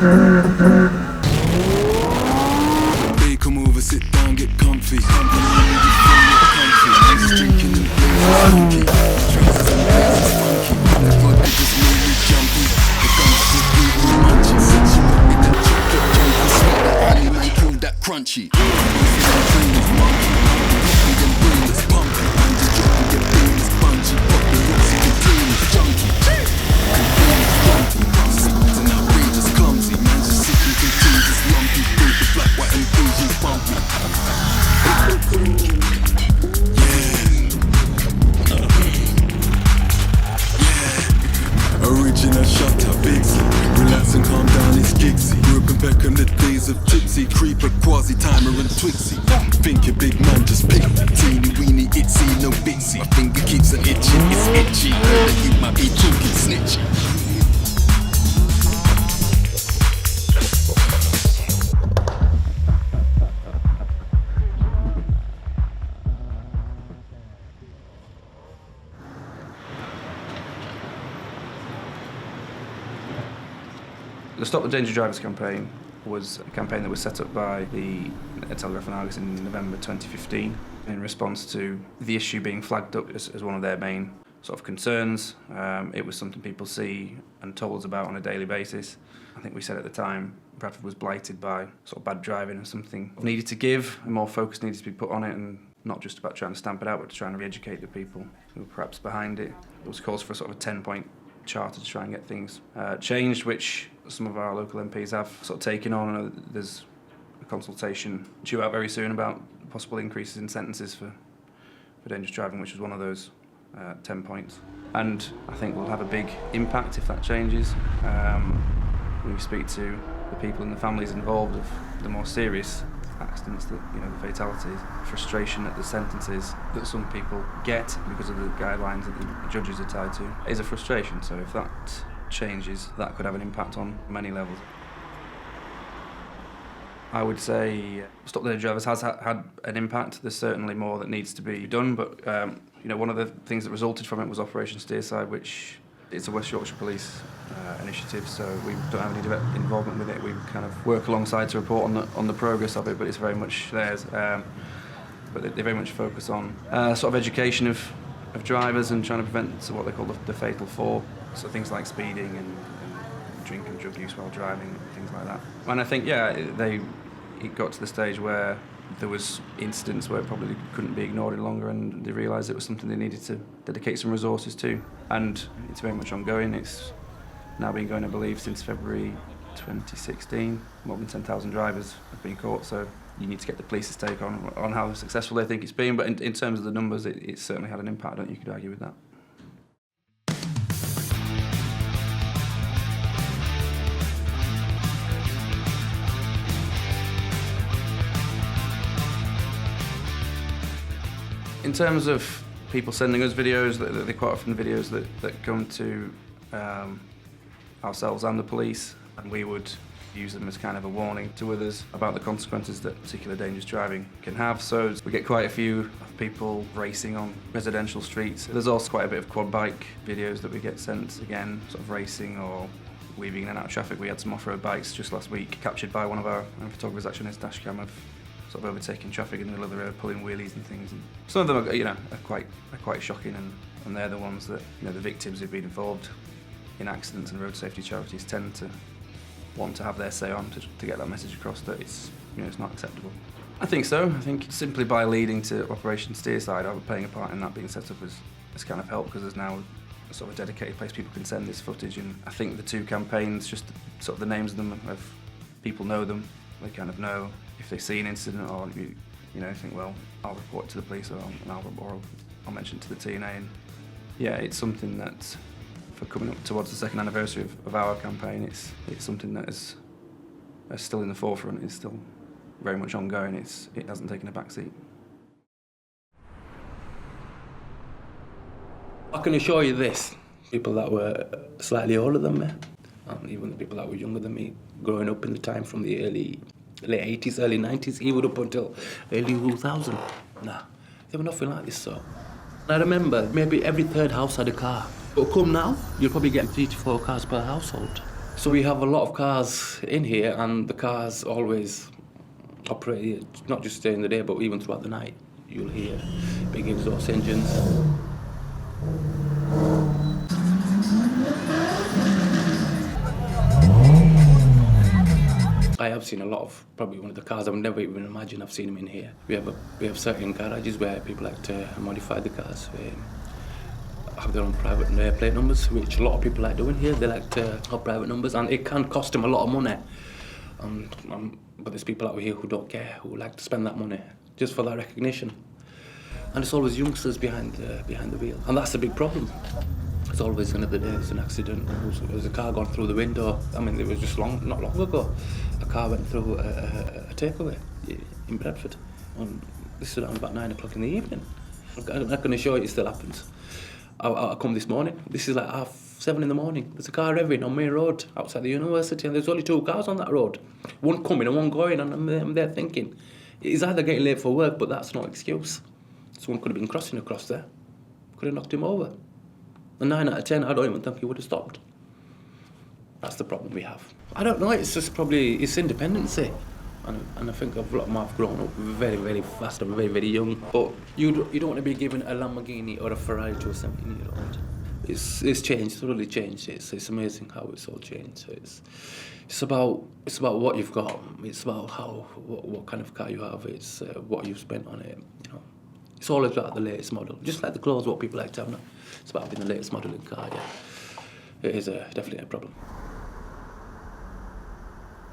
Hey, come over, sit down, get comfy. Just drinking and funky. Streets is funky. That vodka just made me jumpy. The guns just gave me munchies. Since you put me that chocolate junkie, sweet that honey when you pull that crunchy. We them brainless pumpy. I'm just dropping get brainless bunchy. Pop the roots in the brainless junkie. And outrageous clumsy. Man just sitting contagious lumpy. Built the black, white and Asian bumpy. Original shutter, Bigsy. Relax and calm down, it's Gigsy. Working back on the days of Tipsy, Creeper, Quasi, Timer and Twixy. Think your big man just pick me. Teeny weeny, itsy, no bitsy. My finger keeps on itching, it's itchy. Heard that you might be talking snitchy. The Stop the Dangerous Drivers campaign was a campaign that was set up by the Telegraph and Argus in November 2015 in response to the issue being flagged up as one of their main sort of concerns. It was something people see and told us about on a daily basis. I think we said at the time Bradford was blighted by sort of bad driving and something needed to give, and more focus needed to be put on it, and not just about trying to stamp it out, but trying to re-educate the people who were perhaps behind it. It was calls for a sort of a 10-point charter to try and get things changed, which some of our local MPs have sort of taken on. There's a consultation due out very soon about possible increases in sentences for dangerous driving, which was one of those 10 points. And I think we'll have a big impact if that changes. When we speak to the people and the families involved of the more serious accidents, the fatalities, frustration at the sentences that some people get because of the guidelines that the judges are tied to is a frustration. So if that changes, that could have an impact on many levels. I would say Stop the Dangerous Drivers has had an impact. There's certainly more that needs to be done, but one of the things that resulted from it was Operation Steerside, which it's a West Yorkshire Police initiative, so we don't have any direct involvement with it. We kind of work alongside to report on the progress of it, but it's very much theirs. But they very much focus on sort of education of drivers and trying to prevent what they call the fatal four, so things like speeding and drink and drug use while driving, things like that. And I think, it got to the stage where there was incidents where it probably couldn't be ignored any longer, and they realised it was something they needed to dedicate some resources to. And it's very much ongoing. It's now been going, I believe, since February 2016. More than 10,000 drivers have been caught, so you need to get the police's take on how successful they think it's been. But in terms of the numbers, it's certainly had an impact. I don't think you could argue with that. In terms of people sending us videos, they're quite often videos that come to ourselves and the police, and we would use them as kind of a warning to others about the consequences that particular dangerous driving can have. So we get quite a few of people racing on residential streets. There's also quite a bit of quad bike videos that we get sent, again, sort of racing or weaving in and out of traffic. We had some off-road bikes just last week captured by one of our photographers actually on his dash cam of sort of overtaking traffic in the middle of the road, pulling wheelies and things. And some of them are quite shocking, and they're the ones that the victims who've been involved in accidents, and road safety charities tend to want to have their say on to get that message across that it's not acceptable. I think so. I think simply by leading to Operation Steerside, or playing a part in that being set up has kind of helped, because there's now a sort of a dedicated place people can send this footage. And I think the two campaigns, just sort of the names of them, of people know them. They kind of know if they see an incident, or think, well, I'll report it to the police, or I'll mention it to the TNA. And it's something that, for coming up towards the second anniversary of our campaign, it's something that is still in the forefront. It's still very much ongoing. It hasn't taken a backseat. I can assure you this: people that were slightly older than me, and even the people that were younger than me, growing up in the time from the late 80s, early 90s, even up until early 2000. They were nothing like this, so. I remember maybe every third house had a car. But come now, you'll probably get 3 to 4 cars per household. So we have a lot of cars in here, and the cars always operate here, not just during the day, but even throughout the night. You'll hear big exhaust engines. I have seen a lot of, probably one of the cars I would never even imagine I've seen them in here. We have certain garages where people like to modify the cars, have their own private plate numbers, which a lot of people like doing here. They like to have private numbers, and it can cost them a lot of money. But there's people out here who don't care, who like to spend that money just for that recognition. And it's always youngsters behind the wheel, and that's a big problem. It's always another day there's an accident. There's a car gone through the window. I mean, it was just not long ago. A car went through a takeaway in Bradford. And this is around about 9 o'clock in the evening. I'm not going to show you, it still happens. I come this morning. This is like 7:30 in the morning. There's a car revving on Main Road outside the university, and there's only 2 cars on that road. One coming and one going, and I'm there thinking, he's either getting late for work, but that's no excuse. Someone could have been crossing across there. Could have knocked him over. And 9 out of 10, I don't even think he would have stopped. That's the problem we have. I don't know, it's just probably, it's independency. And I think a lot of them have grown up very, very fast and very, very young. But you don't want to be given a Lamborghini or a Ferrari to a 17-year-old. It's changed, it's really changed. It's amazing how it's all changed. It's about what you've got. It's about what kind of car you have. It's what you've spent on it. You know, it's always about the latest model. Just like the clothes, what people like to have now. It's about having the latest model in car. Yeah, it is definitely a problem.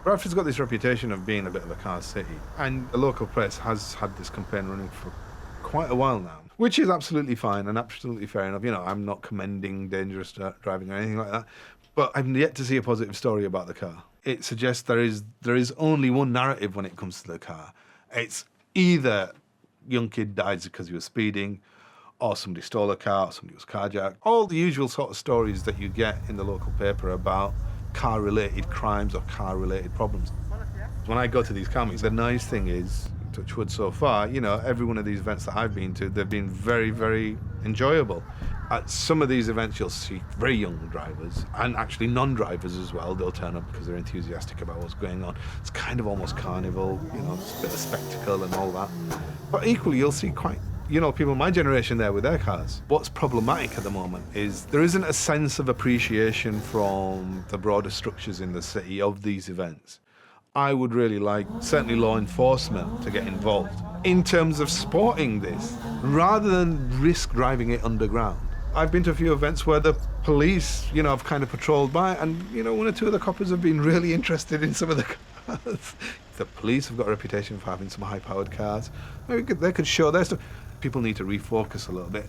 Bradford's got this reputation of being a bit of a car city, and the local press has had this campaign running for quite a while now, which is absolutely fine and absolutely fair enough. You know, I'm not commending dangerous driving or anything like that, but I've yet to see a positive story about the car. It suggests there is only one narrative when it comes to the car. It's either young kid died because he was speeding, or somebody stole a car, or somebody was carjacked. All the usual sort of stories that you get in the local paper about car-related crimes or car-related problems. When I go to these car meets, the nice thing is, touch wood so far, you know, every one of these events that I've been to, they've been very, very enjoyable. At some of these events, you'll see very young drivers, and actually non-drivers as well. They'll turn up because they're enthusiastic about what's going on. It's kind of almost carnival, you know, it's a bit of spectacle and all that. But equally, you'll see quite, you know, people my generation there with their cars. What's problematic at the moment is there isn't a sense of appreciation from the broader structures in the city of these events. I would really like, certainly law enforcement, to get involved in terms of supporting this, rather than risk driving it underground. I've been to a few events where the police, you know, have kind of patrolled by, and, you know, 1 or 2 of the coppers have been really interested in some of the cars. The police have got a reputation for having some high-powered cars. Maybe they could show their stuff. People need to refocus a little bit.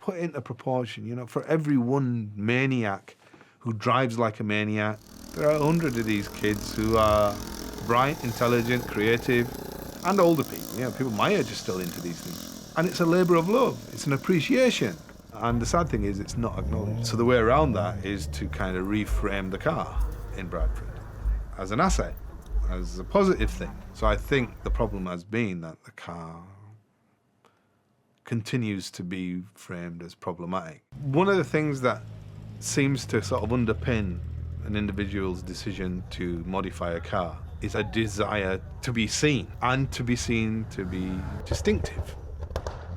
Put it into proportion, you know, for every one maniac who drives like a maniac, there are 100 of these kids who are bright, intelligent, creative, and older people. You know, people my age are still into these things. And it's a labour of love. It's an appreciation. And the sad thing is it's not acknowledged. So the way around that is to kind of reframe the car in Bradford as an asset, as a positive thing. So I think the problem has been that the car continues to be framed as problematic. One of the things that seems to sort of underpin an individual's decision to modify a car is a desire to be seen, and to be seen to be distinctive.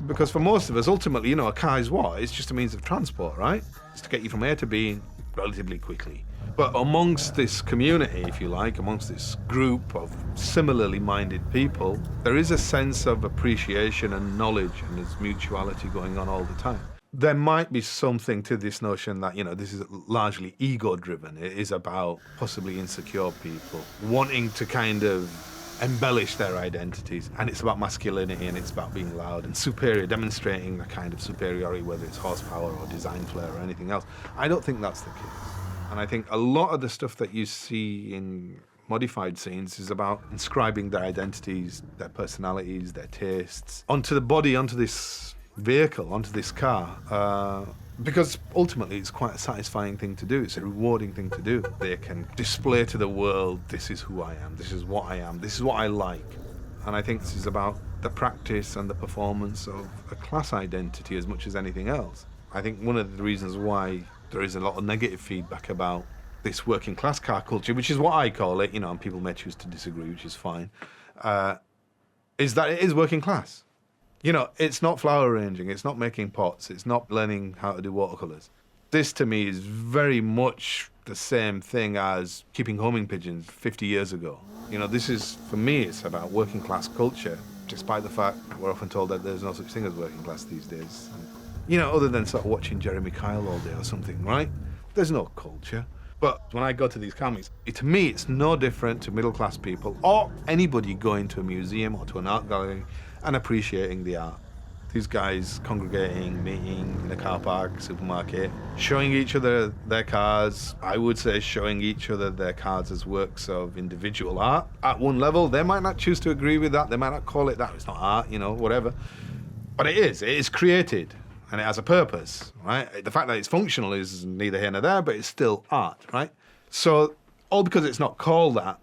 Because for most of us, ultimately, you know, a car is what? It's just a means of transport, right? It's to get you from A to B relatively quickly. But amongst this community, if you like, amongst this group of similarly minded people, there is a sense of appreciation and knowledge, and there's mutuality going on all the time. There might be something to this notion that, you know, this is largely ego-driven. It is about possibly insecure people wanting to kind of embellish their identities, and it's about masculinity, and it's about being loud and superior, demonstrating a kind of superiority, whether it's horsepower or design flair or anything else. I don't think that's the case. And I think a lot of the stuff that you see in modified scenes is about inscribing their identities, their personalities, their tastes onto the body, onto this vehicle, onto this car, because ultimately it's quite a satisfying thing to do. It's a rewarding thing to do. They can display to the world, this is who I am, this is what I am, this is what I like. And I think this is about the practice and the performance of a class identity as much as anything else. I think one of the reasons why there is a lot of negative feedback about this working class car culture, which is what I call it, and people may choose to disagree, which is fine, is that it is working class. It's not flower arranging, it's not making pots, it's not learning how to do watercolours. This to me is very much the same thing as keeping homing pigeons 50 years ago. This is, for me, it's about working class culture, despite the fact we're often told that there's no such thing as working class these days. Other than sort of watching Jeremy Kyle all day or something, right? There's no culture. But when I go to these car meets, to me, it's no different to middle class people or anybody going to a museum or to an art gallery and appreciating the art. These guys congregating, meeting in a car park, supermarket, showing each other their cars. I would say showing each other their cars as works of individual art. At one level, they might not choose to agree with that. They might not call it that. It's not art, whatever. But it is created and it has a purpose, right? The fact that it's functional is neither here nor there, but it's still art, right? So all because it's not called that,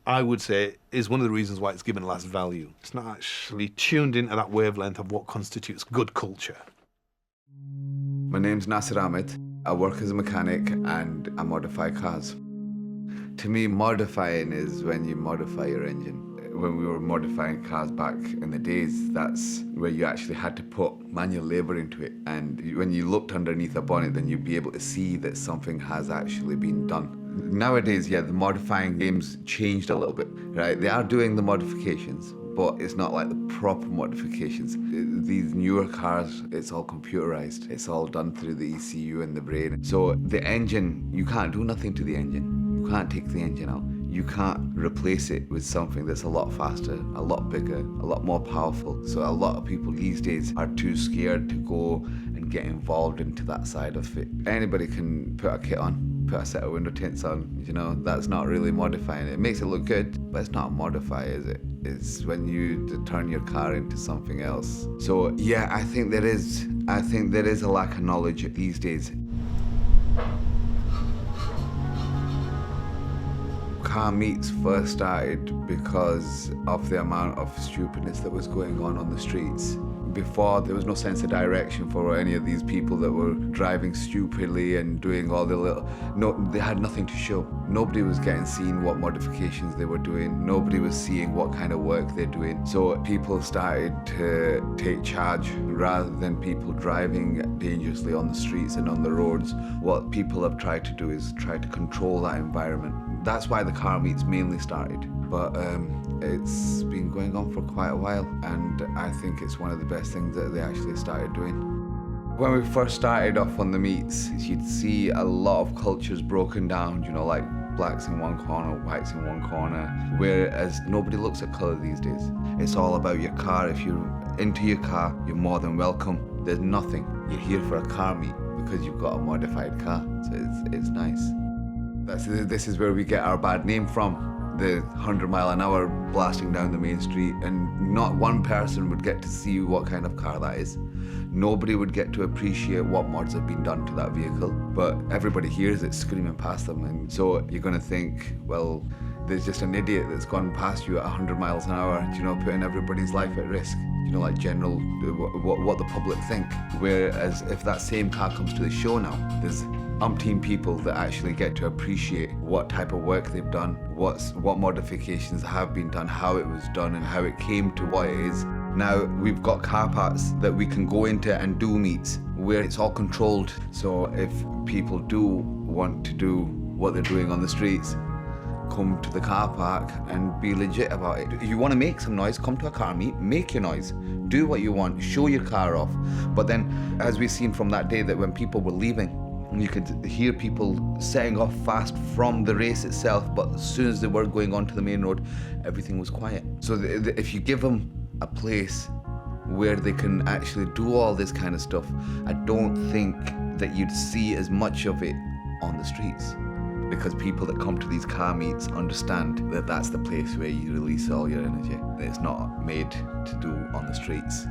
I would say, is one of the reasons why it's given less value. It's not actually tuned into that wavelength of what constitutes good culture. My name's Nasir Ahmed. I work as a mechanic and I modify cars. To me, modifying is when you modify your engine. When we were modifying cars back in the days, that's where you actually had to put manual labour into it. And when you looked underneath a bonnet, then you'd be able to see that something has actually been done. Nowadays, the modifying game's changed a little bit, right? They are doing the modifications, but it's not like the proper modifications. These newer cars, it's all computerized. It's all done through the ECU and the brain. So the engine, you can't do nothing to the engine. You can't take the engine out. You can't replace it with something that's a lot faster, a lot bigger, a lot more powerful. So a lot of people these days are too scared to go and get involved into that side of it. Anybody can put a kit on, put a set of window tints on, that's not really modifying it. It makes it look good, but it's not a modifier, is it? It's when you turn your car into something else. So yeah, I think there is a lack of knowledge these days. Car meets first started because of the amount of stupidness that was going on the streets. Before, there was no sense of direction for any of these people that were driving stupidly and doing all the they had nothing to show. Nobody was seen what modifications they were doing. Nobody was seeing what kind of work they're doing. So people started to take charge rather than people driving dangerously on the streets and on the roads. What people have tried to do is try to control that environment. That's why the car meets mainly started. But it's been going on for quite a while, and I think it's one of the best things that they actually started doing. When we first started off on the meets, you'd see a lot of cultures broken down, like blacks in one corner, whites in one corner, whereas nobody looks at colour these days. It's all about your car. If you're into your car, you're more than welcome. There's nothing. You're here for a car meet because you've got a modified car, so it's nice. This is where we get our bad name from. The 100 mile an hour blasting down the main street, and not one person would get to see what kind of car that is. Nobody would get to appreciate what mods have been done to that vehicle, but everybody hears it screaming past them, and so you're gonna think, well, there's just an idiot that's gone past you at 100 miles an hour, putting everybody's life at risk. Like general, what the public think. Whereas if that same car comes to the show now, there's umpteen people that actually get to appreciate what type of work they've done, what modifications have been done, how it was done, and how it came to what it is. Now we've got car parks that we can go into and do meets where it's all controlled. So if people do want to do what they're doing on the streets, come to the car park and be legit about it. If you want to make some noise, come to a car meet, make your noise, do what you want, show your car off. But then, as we've seen from that day, that when people were leaving, you could hear people setting off fast from the race itself, but as soon as they were going onto the main road, everything was quiet. So if you give them a place where they can actually do all this kind of stuff, I don't think that you'd see as much of it on the streets. Because people that come to these car meets understand that that's the place where you release all your energy. It's not made to do on the streets.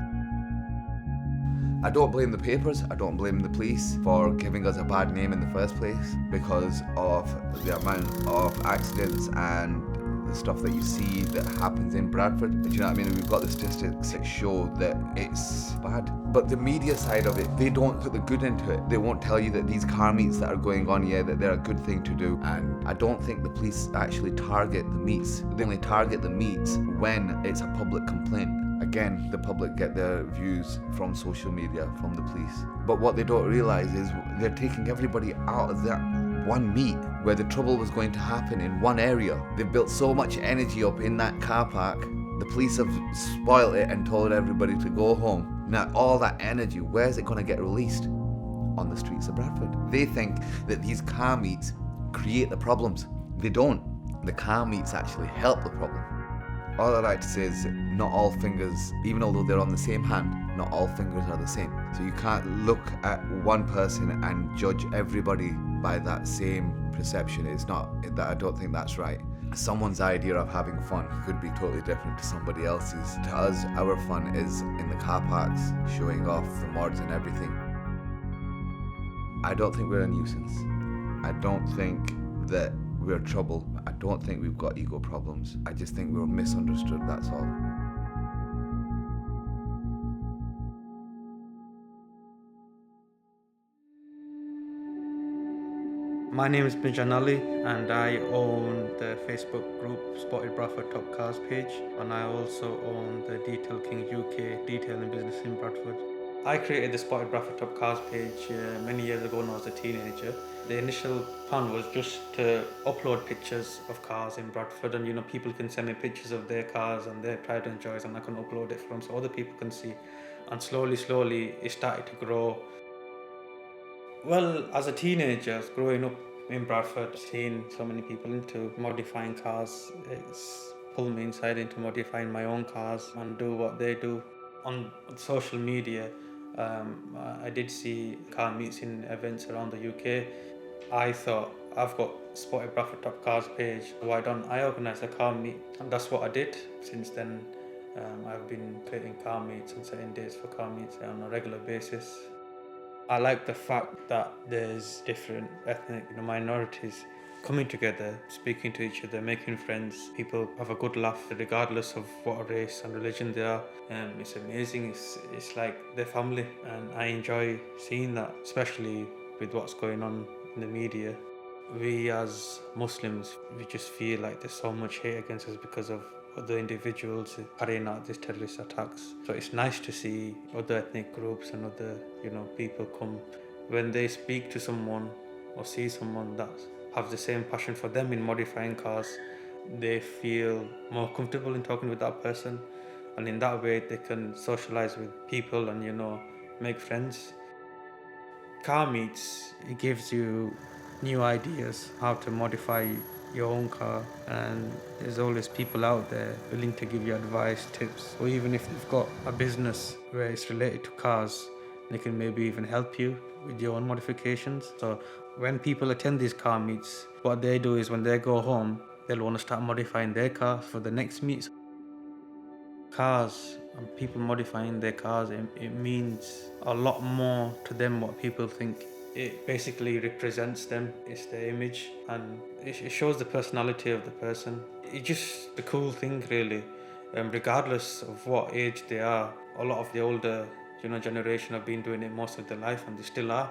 I don't blame the papers, I don't blame the police for giving us a bad name in the first place because of the amount of accidents and the stuff that you see that happens in Bradford. Do you know what I mean? We've got the statistics that show that it's bad. But the media side of it, they don't put the good into it. They won't tell you that these car meets that are going on, that they're a good thing to do. And I don't think the police actually target the meets. They only target the meets when it's a public complaint. Again, the public get their views from social media, from the police. But what they don't realise is they're taking everybody out of that one meet where the trouble was going to happen in one area. They've built so much energy up in that car park. The police have spoiled it and told everybody to go home. Now all that energy, where's it going to get released? On the streets of Bradford. They think that these car meets create the problems. They don't. The car meets actually help the problem. All I like to say is not all fingers, even although they're on the same hand, not all fingers are the same. So you can't look at one person and judge everybody by that same perception. It's not that. I don't think that's right. Someone's idea of having fun could be totally different to somebody else's. To us, our fun is in the car parks, showing off the mods and everything. I don't think we're a nuisance. I don't think that we're trouble. I don't think we've got ego problems. I just think we're misunderstood, that's all. My name is Binjan Ali and I own the Facebook group Spotted Bradford Top Cars page, and I also own the Detail King UK detailing business in Bradford. I created the Spotted Bradford Top Cars page many years ago when I was a teenager. The initial plan was just to upload pictures of cars in Bradford, and people can send me pictures of their cars and their pride and joys, and I can upload it for them so other people can see. And slowly it started to grow. Well, as a teenager, growing up in Bradford, seeing so many people into modifying cars, it's pulled me inside into modifying my own cars and do what they do. On social media, I did see car meets in events around the UK. I thought, I've got Spotted Bradford Top Cars page, why don't I organise a car meet? And that's what I did. Since then, I've been creating car meets and setting dates for car meets on a regular basis. I like the fact that there's different ethnic minorities coming together, speaking to each other, making friends. People have a good laugh regardless of what race and religion they are. It's amazing. It's like they're family, and I enjoy seeing that, especially with what's going on in the media. We as Muslims, we just feel like there's so much hate against us because of other individuals carrying out these terrorist attacks. So it's nice to see other ethnic groups and other people come. When they speak to someone or see someone that have the same passion for them in modifying cars, they feel more comfortable in talking with that person, and in that way they can socialize with people and make friends. Car meets, it gives you new ideas how to modify your own car, and there's always people out there willing to give you advice, tips, or even if you've got a business where it's related to cars, they can maybe even help you with your own modifications. So when people attend these car meets, what they do is when they go home, they'll want to start modifying their car for the next meet. Cars and people modifying their cars, it means a lot more to them what people think. It basically represents them, it's their image, and it shows the personality of the person. It's just a cool thing really, regardless of what age they are. A lot of the older generation have been doing it most of their life, and they still are.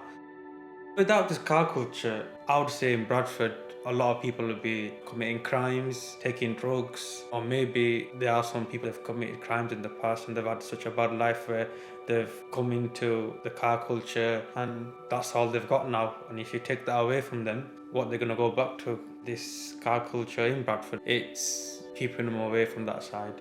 Without this car culture, I would say in Bradford, a lot of people would be committing crimes, taking drugs, or maybe there are some people that have committed crimes in the past and they've had such a bad life where they've come into the car culture and that's all they've got now. And if you take that away from them, what they're going to go back to? This car culture in Bradford, it's keeping them away from that side.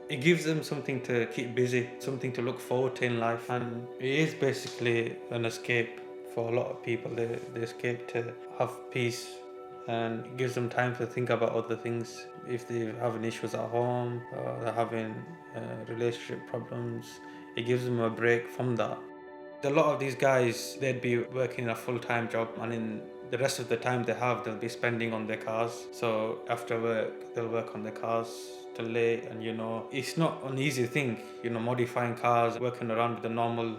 It gives them something to keep busy, something to look forward to in life, and it is basically an escape for a lot of people. They escape to have peace, and it gives them time to think about other things. If they're having issues at home or they're having relationship problems, it gives them a break from that. A lot of these guys, they'd be working a full-time job, and in the rest of the time they have, they'll be spending on their cars. So after work, they'll work on their cars till late, and it's not an easy thing, modifying cars, working around with a normal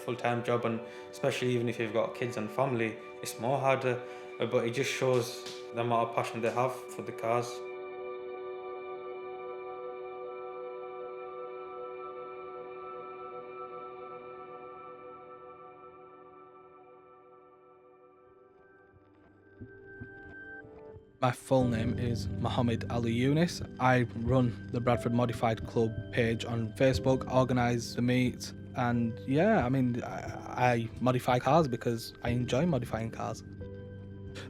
full-time job, and especially even if you've got kids and family, it's more harder, but it just shows the amount of passion they have for the cars. My full name is Mohammed Ali Yunus. I run the Bradford Modified Club page on Facebook, organise the meet, and yeah, I mean, I modify cars because I enjoy modifying cars.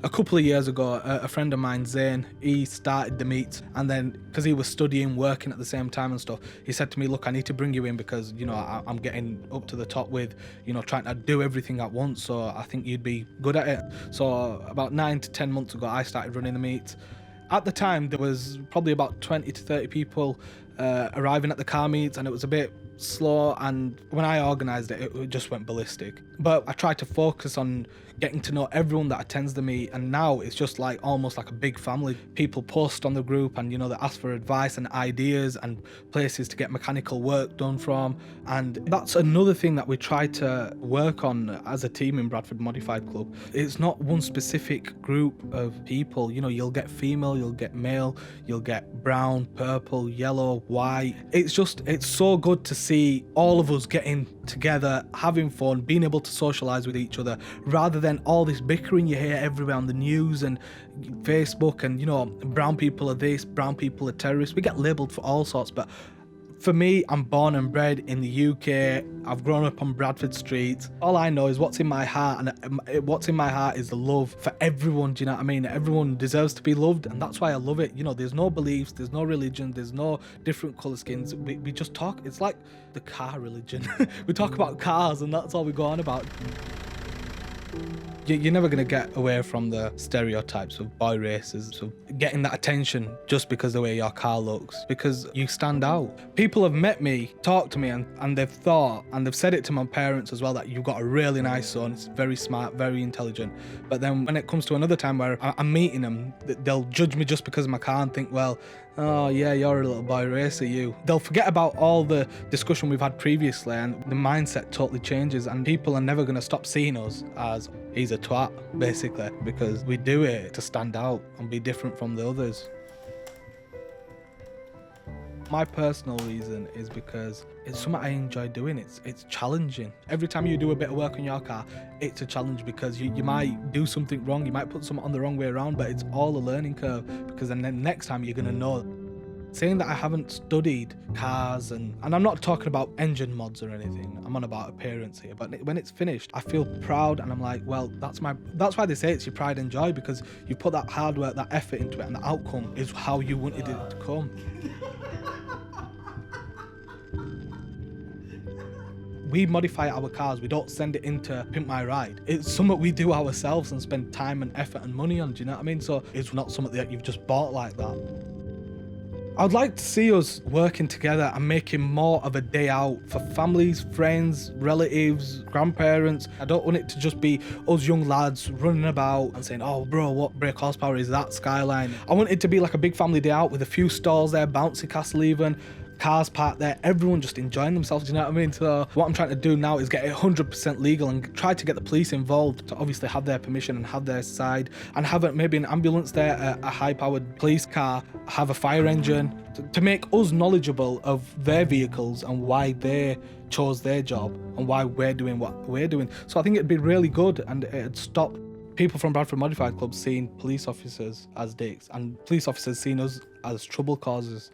A couple of years ago, a friend of mine, Zain, he started the meet, and then because he was studying, working at the same time and stuff, he said to me, look, I need to bring you in because, you know, I'm getting up to the top with, you know, trying to do everything at once, so I think you'd be good at it. So about 9 to 10 months ago, I started running the meet. At the time, there was probably about 20 to 30 people arriving at the car meets, and it was a bit slow, and when I organised it, it just went ballistic. But I tried to focus on getting to know everyone that attends the meet, and now it's just like almost like a big family. People post on the group and, you know, they ask for advice and ideas and places to get mechanical work done from, and that's another thing that we try to work on as a team in Bradford Modified Club. It's not one specific group of people, you know, you'll get female, you'll get male, you'll get brown, purple, yellow, white. It's so good to see all of us getting together, having fun, being able to socialise with each other, rather than all this bickering you hear everywhere on the news and Facebook, and, you know, brown people are this, brown people are terrorists. We get labelled for all sorts, but for me, I'm born and bred in the UK. I've grown up on Bradford streets. All I know is what's in my heart, and what's in my heart is the love for everyone. Do you know what I mean? Everyone deserves to be loved, and that's why I love it. You know, there's no beliefs, there's no religion, there's no different colour skins. We just talk. It's like the car religion. We talk about cars, and that's all we go on about. You're never going to get away from the stereotypes of boy racers, of getting that attention just because the way your car looks, because you stand out. People have met me, talked to me, and they've thought, and they've said it to my parents as well, that you've got a really nice son, it's very smart, very intelligent. But then when it comes to another time where I'm meeting them, they'll judge me just because of my car and think, well, oh yeah, you're a little boy racer, you. They'll forget about all the discussion we've had previously, and the mindset totally changes, and people are never going to stop seeing us as he's a twat, basically, because we do it to stand out and be different from the others. My personal reason is because it's something I enjoy doing. It's challenging. Every time you do a bit of work on your car, it's a challenge, because you might do something wrong, you might put something on the wrong way around, but it's all a learning curve, because then next time you're going to know. Saying that I haven't studied cars, and I'm not talking about engine mods or anything, I'm on about appearance here, but when it's finished, I feel proud, and I'm like, well, that's why they say it's your pride and joy, because you put that hard work, that effort into it, and the outcome is how you wanted it to come. We modify our cars, we don't send it in to pimp my ride. It's something we do ourselves and spend time and effort and money on, do you know what I mean? So it's not something that you've just bought like that. I'd like to see us working together and making more of a day out for families, friends, relatives, grandparents. I don't want it to just be us young lads running about and saying, oh bro, what brake horsepower is that Skyline? I want it to be like a big family day out with a few stalls there, bouncy castle even, cars parked there, everyone just enjoying themselves, do you know what I mean? So what I'm trying to do now is get it 100% legal and try to get the police involved to obviously have their permission and have their side, and have maybe an ambulance there, a high-powered police car, have a fire engine, to make us knowledgeable of their vehicles and why they chose their job and why we're doing what we're doing. So I think it'd be really good, and it'd stop people from Bradford Modified Club seeing police officers as dicks and police officers seeing us as trouble causers.